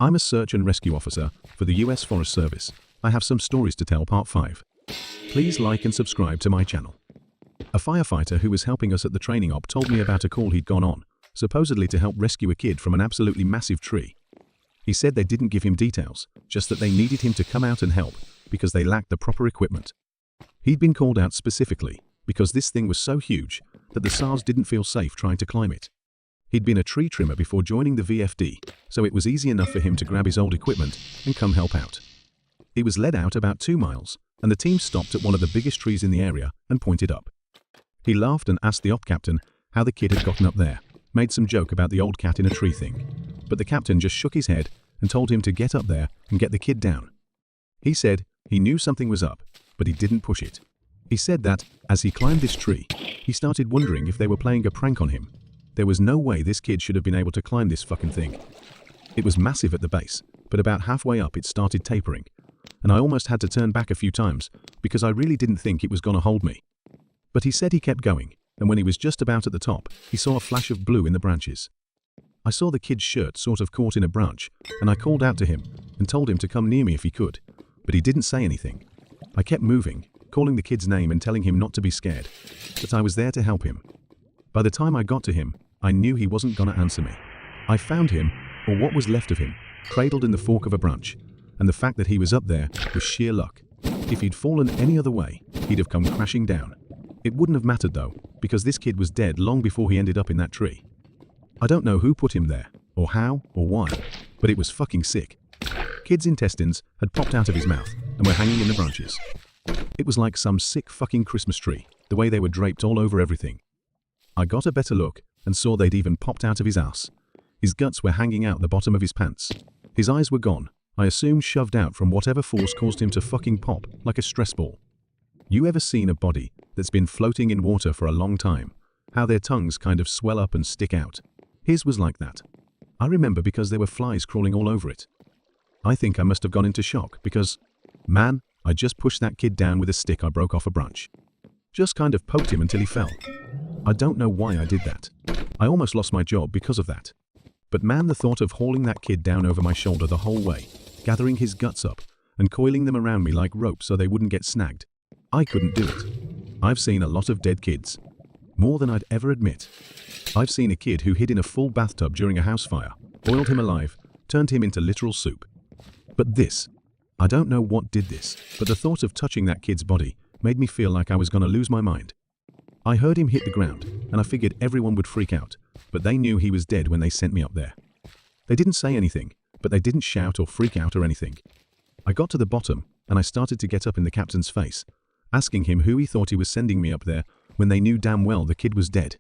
I'm a search and rescue officer for the US Forest Service. I have some stories to tell, part 5. Please like and subscribe to my channel. A firefighter who was helping us at the training op told me about a call he'd gone on, supposedly to help rescue a kid from an absolutely massive tree. He said they didn't give him details, just that they needed him to come out and help because they lacked the proper equipment. He'd been called out specifically because this thing was so huge that the SARS didn't feel safe trying to climb it. He'd been a tree trimmer before joining the VFD, so it was easy enough for him to grab his old equipment and come help out. He was led out about 2 miles, and the team stopped at one of the biggest trees in the area and pointed up. He laughed and asked the op captain how the kid had gotten up there, made some joke about the old cat in a tree thing. But the captain just shook his head and told him to get up there and get the kid down. He said he knew something was up, but he didn't push it. He said that, as he climbed this tree, he started wondering if they were playing a prank on him. There was no way this kid should have been able to climb this fucking thing. It was massive at the base, but about halfway up it started tapering, and I almost had to turn back a few times because I really didn't think it was gonna hold me. But he said he kept going, and when he was just about at the top, he saw a flash of blue in the branches. I saw the kid's shirt sort of caught in a branch, and I called out to him and told him to come near me if he could, but he didn't say anything. I kept moving, calling the kid's name and telling him not to be scared, that I was there to help him. By the time I got to him, I knew he wasn't gonna answer me. I found him, or what was left of him, cradled in the fork of a branch, and the fact that he was up there was sheer luck. If he'd fallen any other way, he'd have come crashing down. It wouldn't have mattered though, because this kid was dead long before he ended up in that tree. I don't know who put him there, or how, or why, but it was fucking sick. Kid's intestines had popped out of his mouth and were hanging in the branches. It was like some sick fucking Christmas tree, the way they were draped all over everything. I got a better look and saw they'd even popped out of his ass. His guts were hanging out the bottom of his pants. His eyes were gone, I assume shoved out from whatever force caused him to fucking pop like a stress ball. You ever seen a body that's been floating in water for a long time? How their tongues kind of swell up and stick out? His was like that. I remember because there were flies crawling all over it. I think I must have gone into shock because, man, I just pushed that kid down with a stick I broke off a branch. Just kind of poked him until he fell. I don't know why I did that. I almost lost my job because of that. But man, the thought of hauling that kid down over my shoulder the whole way, gathering his guts up, and coiling them around me like rope so they wouldn't get snagged. I couldn't do it. I've seen a lot of dead kids. More than I'd ever admit. I've seen a kid who hid in a full bathtub during a house fire, boiled him alive, turned him into literal soup. But this, I don't know what did this, but the thought of touching that kid's body made me feel like I was gonna lose my mind. I heard him hit the ground, and I figured everyone would freak out, but they knew he was dead when they sent me up there. They didn't say anything, but they didn't shout or freak out or anything. I got to the bottom, and I started to get up in the captain's face, asking him who he thought he was sending me up there when they knew damn well the kid was dead.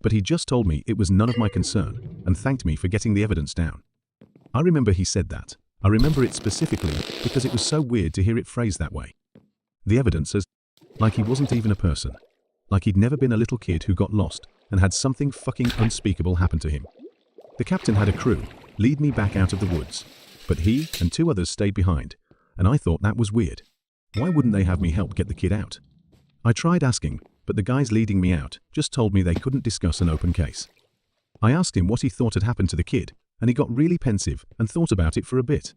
But he just told me it was none of my concern, and thanked me for getting the evidence down. I remember he said that. I remember it specifically because it was so weird to hear it phrased that way. The evidence as like he wasn't even a person. Like he'd never been a little kid who got lost and had something fucking unspeakable happen to him. The captain had a crew lead me back out of the woods, but he and 2 others stayed behind, and I thought that was weird. Why wouldn't they have me help get the kid out? I tried asking, but the guys leading me out just told me they couldn't discuss an open case. I asked him what he thought had happened to the kid, and he got really pensive and thought about it for a bit.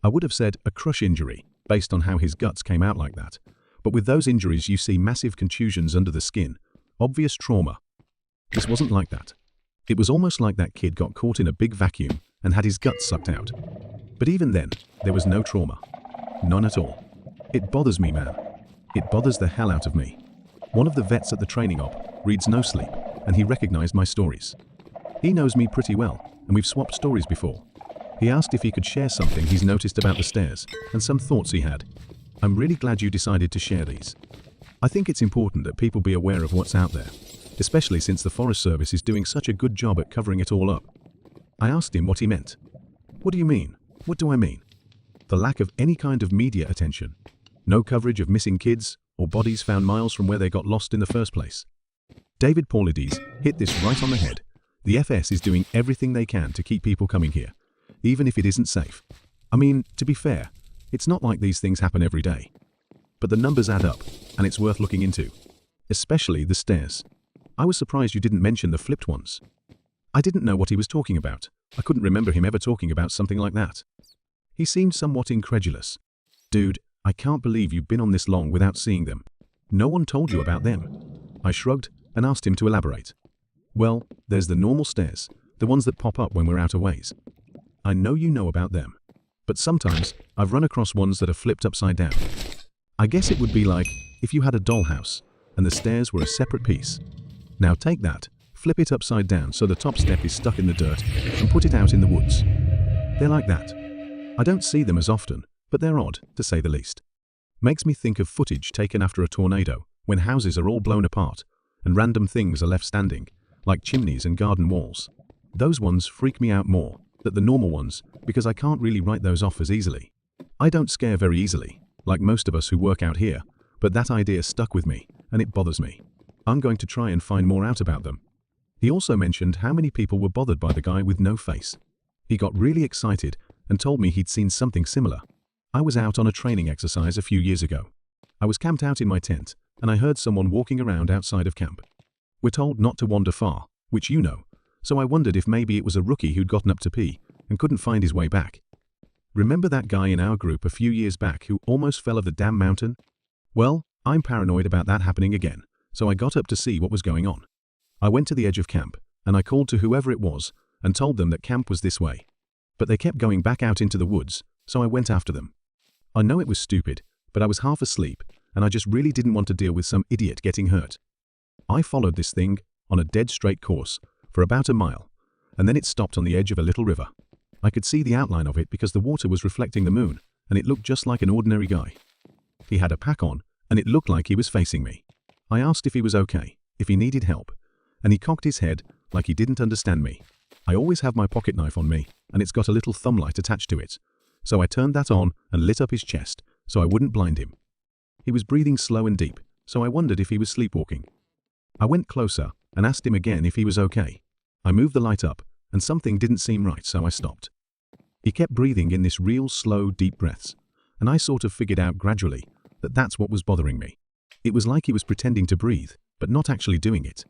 I would have said a crush injury, based on how his guts came out like that. But with those injuries you see massive contusions under the skin, obvious trauma. This wasn't like that. It was almost like that kid got caught in a big vacuum and had his guts sucked out. But even then, there was no trauma. None at all. It bothers me, man. It bothers the hell out of me. One of the vets at the training op reads No Sleep, and he recognized my stories. He knows me pretty well, and we've swapped stories before. He asked if he could share something he's noticed about the stairs, and some thoughts he had. I'm really glad you decided to share these. I think it's important that people be aware of what's out there, especially since the Forest Service is doing such a good job at covering it all up. I asked him what he meant. What do you mean? What do I mean? The lack of any kind of media attention. No coverage of missing kids or bodies found miles from where they got lost in the first place. David Paulides hit this right on the head. The FS is doing everything they can to keep people coming here, even if it isn't safe. I mean, to be fair, it's not like these things happen every day. But the numbers add up, and it's worth looking into. Especially the stairs. I was surprised you didn't mention the flipped ones. I didn't know what he was talking about, I couldn't remember him ever talking about something like that. He seemed somewhat incredulous. Dude, I can't believe you've been on this long without seeing them. No one told you about them. I shrugged and asked him to elaborate. Well, there's the normal stairs, the ones that pop up when we're out a ways. I know you know about them. But sometimes, I've run across ones that are flipped upside down. I guess it would be like if you had a dollhouse, and the stairs were a separate piece. Now take that, flip it upside down so the top step is stuck in the dirt, and put it out in the woods. They're like that. I don't see them as often, but they're odd, to say the least. Makes me think of footage taken after a tornado, when houses are all blown apart, and random things are left standing, like chimneys and garden walls. Those ones freak me out more than the normal ones, because I can't really write those off as easily. I don't scare very easily, like most of us who work out here, but that idea stuck with me, and it bothers me. I'm going to try and find more out about them. He also mentioned how many people were bothered by the guy with no face. He got really excited and told me he'd seen something similar. I was out on a training exercise a few years ago. I was camped out in my tent, and I heard someone walking around outside of camp. We're told not to wander far, which you know, so I wondered if maybe it was a rookie who'd gotten up to pee and couldn't find his way back. Remember that guy in our group a few years back who almost fell off the damn mountain? Well, I'm paranoid about that happening again, so I got up to see what was going on. I went to the edge of camp, and I called to whoever it was and told them that camp was this way. But they kept going back out into the woods, so I went after them. I know it was stupid, but I was half asleep, and I just really didn't want to deal with some idiot getting hurt. I followed this thing on a dead straight course for about a mile, and then it stopped on the edge of a little river. I could see the outline of it because the water was reflecting the moon, and it looked just like an ordinary guy. He had a pack on, and it looked like he was facing me. I asked if he was okay, if he needed help, and he cocked his head like he didn't understand me. I always have my pocket knife on me, and it's got a little thumb light attached to it, so I turned that on and lit up his chest so I wouldn't blind him. He was breathing slow and deep, so I wondered if he was sleepwalking. I went closer and asked him again if he was okay. I moved the light up, and something didn't seem right, so I stopped. He kept breathing in this real slow, deep breaths, and I sort of figured out gradually that that's what was bothering me. It was like he was pretending to breathe, but not actually doing it.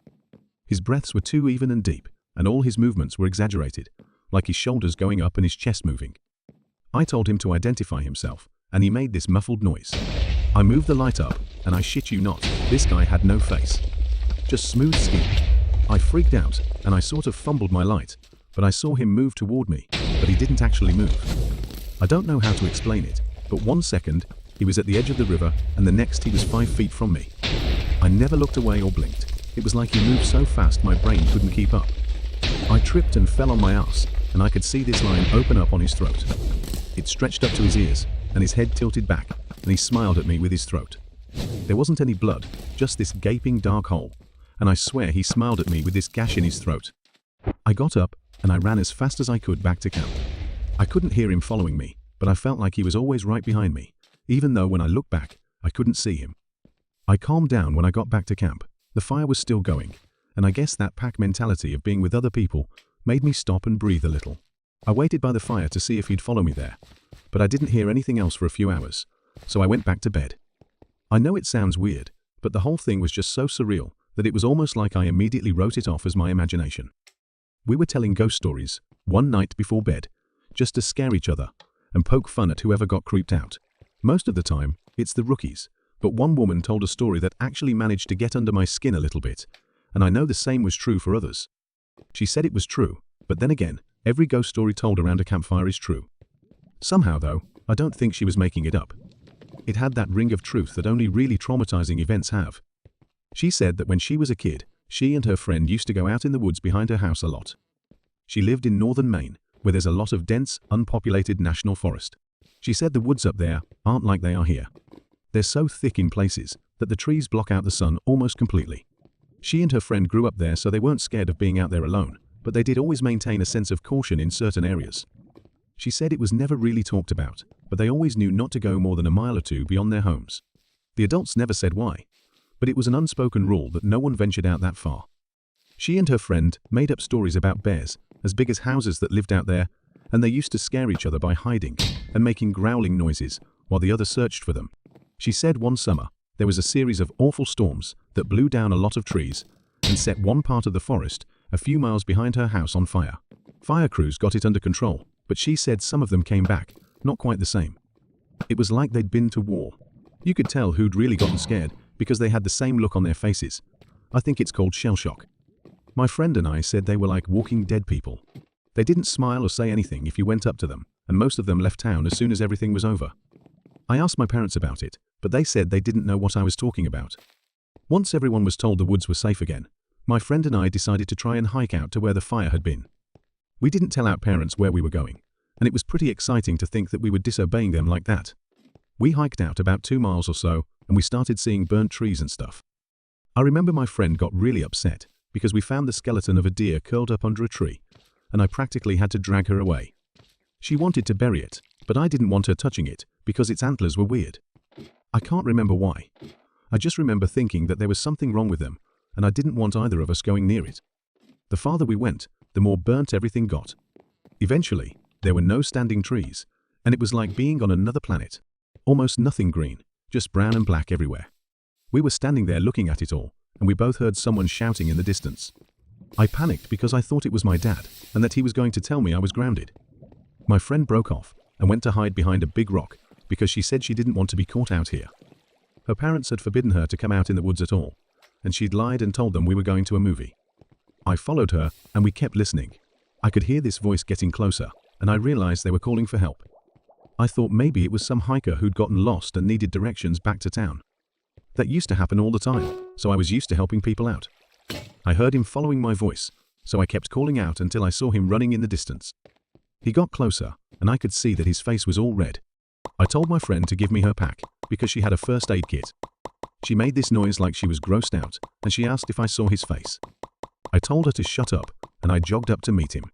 His breaths were too even and deep, and all his movements were exaggerated, like his shoulders going up and his chest moving. I told him to identify himself, and he made this muffled noise. I moved the light up, and I shit you not, this guy had no face. Just smooth skin. I freaked out, and I sort of fumbled my light, but I saw him move toward me, but he didn't actually move. I don't know how to explain it, but 1 second, he was at the edge of the river, and the next he was 5 feet from me. I never looked away or blinked. It was like he moved so fast my brain couldn't keep up. I tripped and fell on my ass, and I could see this line open up on his throat. It stretched up to his ears, and his head tilted back, and he smiled at me with his throat. There wasn't any blood, just this gaping dark hole, and I swear he smiled at me with this gash in his throat. I got up, and I ran as fast as I could back to camp. I couldn't hear him following me, but I felt like he was always right behind me, even though when I looked back, I couldn't see him. I calmed down when I got back to camp. The fire was still going, and I guess that pack mentality of being with other people made me stop and breathe a little. I waited by the fire to see if he'd follow me there, but I didn't hear anything else for a few hours, so I went back to bed. I know it sounds weird, but the whole thing was just so surreal that it was almost like I immediately wrote it off as my imagination. We were telling ghost stories one night before bed, just to scare each other and poke fun at whoever got creeped out. Most of the time, it's the rookies, but one woman told a story that actually managed to get under my skin a little bit, and I know the same was true for others. She said it was true, but then again, every ghost story told around a campfire is true. Somehow though, I don't think she was making it up. It had that ring of truth that only really traumatizing events have. She said that when she was a kid, she and her friend used to go out in the woods behind her house a lot. She lived in northern Maine, where there's a lot of dense, unpopulated national forest. She said the woods up there aren't like they are here. They're so thick in places that the trees block out the sun almost completely. She and her friend grew up there, so they weren't scared of being out there alone, but they did always maintain a sense of caution in certain areas. She said it was never really talked about, but they always knew not to go more than a mile or two beyond their homes. The adults never said why, but it was an unspoken rule that no one ventured out that far. She and her friend made up stories about bears as big as houses that lived out there, and they used to scare each other by hiding and making growling noises while the other searched for them. She said one summer, there was a series of awful storms that blew down a lot of trees and set one part of the forest a few miles behind her house on fire. Fire crews got it under control, but she said some of them came back, not quite the same. It was like they'd been to war. You could tell who'd really gotten scared because they had the same look on their faces. I think it's called shell shock. My friend and I said they were like walking dead people. They didn't smile or say anything if you went up to them, and most of them left town as soon as everything was over. I asked my parents about it, but they said they didn't know what I was talking about. Once everyone was told the woods were safe again, my friend and I decided to try and hike out to where the fire had been. We didn't tell our parents where we were going, and it was pretty exciting to think that we were disobeying them like that. We hiked out about 2 miles or so, and we started seeing burnt trees and stuff. I remember my friend got really upset because we found the skeleton of a deer curled up under a tree, and I practically had to drag her away. She wanted to bury it, but I didn't want her touching it because its antlers were weird. I can't remember why. I just remember thinking that there was something wrong with them, and I didn't want either of us going near it. The farther we went, the more burnt everything got. Eventually, there were no standing trees, and it was like being on another planet. Almost nothing green, just brown and black everywhere. We were standing there looking at it all, and we both heard someone shouting in the distance. I panicked because I thought it was my dad, and that he was going to tell me I was grounded. My friend broke off and went to hide behind a big rock because she said she didn't want to be caught out here. Her parents had forbidden her to come out in the woods at all, and she'd lied and told them we were going to a movie. I followed her, and we kept listening. I could hear this voice getting closer, and I realized they were calling for help. I thought maybe it was some hiker who'd gotten lost and needed directions back to town. That used to happen all the time, so I was used to helping people out. I heard him following my voice, so I kept calling out until I saw him running in the distance. He got closer, and I could see that his face was all red. I told my friend to give me her pack, because she had a first aid kit. She made this noise like she was grossed out, and she asked if I saw his face. I told her to shut up, and I jogged up to meet him.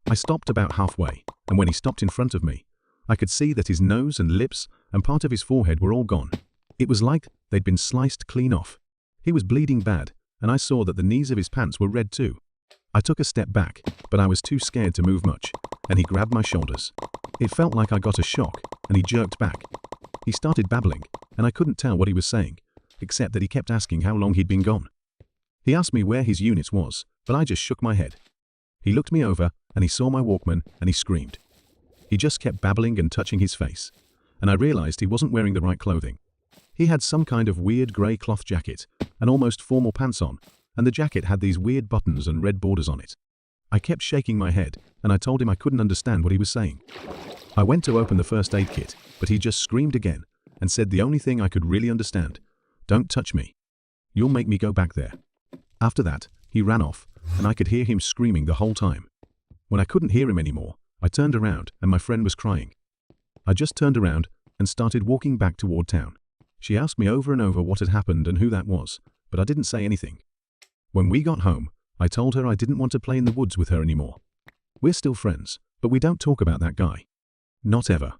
I stopped about halfway, and when he stopped in front of me, I could see that his nose and lips and part of his forehead were all gone. It was like they'd been sliced clean off. He was bleeding bad, and I saw that the knees of his pants were red too. I took a step back, but I was too scared to move much, and he grabbed my shoulders. It felt like I got a shock, and he jerked back. He started babbling, and I couldn't tell what he was saying, except that he kept asking how long he'd been gone. He asked me where his unit was, but I just shook my head. He looked me over, and he saw my Walkman, and he screamed. He just kept babbling and touching his face, and I realized he wasn't wearing the right clothing. He had some kind of weird grey cloth jacket and almost formal pants on, and the jacket had these weird buttons and red borders on it. I kept shaking my head, and I told him I couldn't understand what he was saying. I went to open the first aid kit, but he just screamed again and said the only thing I could really understand: "Don't touch me. You'll make me go back there." After that, he ran off, and I could hear him screaming the whole time. When I couldn't hear him anymore, I turned around, and my friend was crying. I just turned around and started walking back toward town. She asked me over and over what had happened and who that was, but I didn't say anything. When we got home, I told her I didn't want to play in the woods with her anymore. We're still friends, but we don't talk about that guy. Not ever.